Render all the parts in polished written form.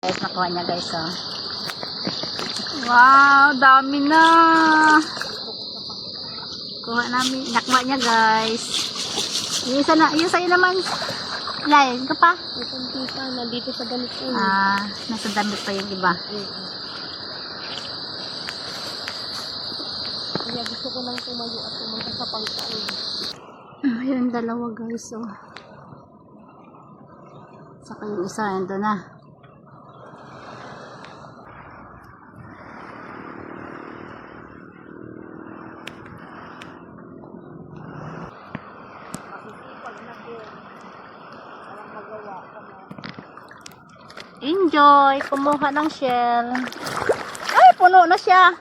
Guys, nakuha niya guys, oh. Wow, dami na. Kuha namin, nakuha niya guys. Yung isa na, yung sa'yo naman. Lain ka pa? Itong tita, nandito sa damit ko. Nasa damit pa yung iba. Kaya gusto ko nang tumayo at pumunta sa pangkain. Yung dalawa guys, oh. Saka yung isa, ito na. Enjoy! Kumuha ng shell. Ay, puno na siya.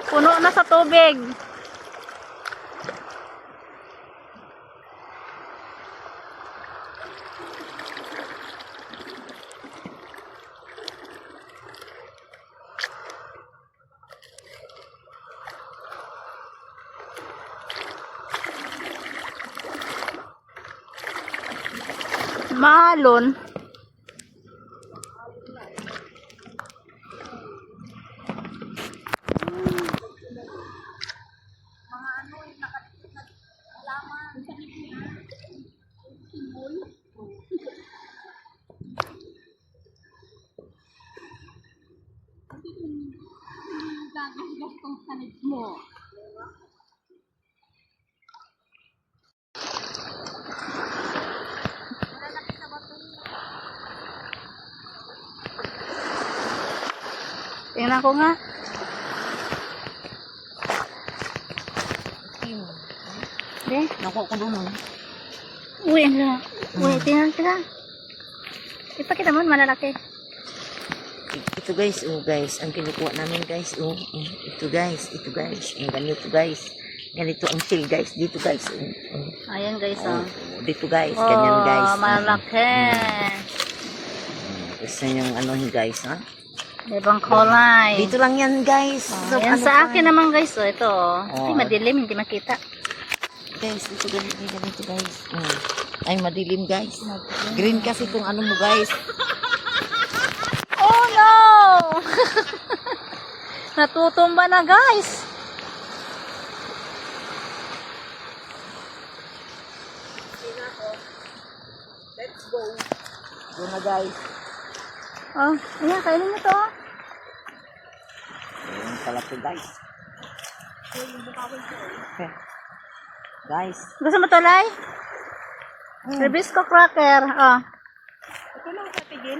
Puno na sa tubig. Malon. Tingnan ko nga. Nakuha ko doon. Uy, ano? Uy, tingnan. Ipakita mo, malalaki. Ito guys, oh guys, ang kinukuha namin guys, oh, ito guys, ang ganito guys, ganito ang feel guys, dito guys, Ayan guys, oh. Dito guys, ganyan guys. Malaki. Gusto niyong ano guys, ha? Ibang kulay. Dito lang yan guys. So, yan sa akin naman guys, oh, ito, oh. Ay, madilim, hindi makita. Guys, ito ganito guys. Ay, madilim guys. Green kasi kung ano mo guys. Oh no! Natutumba na guys. Let's go. Go na guys. Oh, ayan, kainin mo to. Ayan pala to guys. Guys. Gusto mo to, Lai? Ribisco cracker. Oh. Ito lang katigil.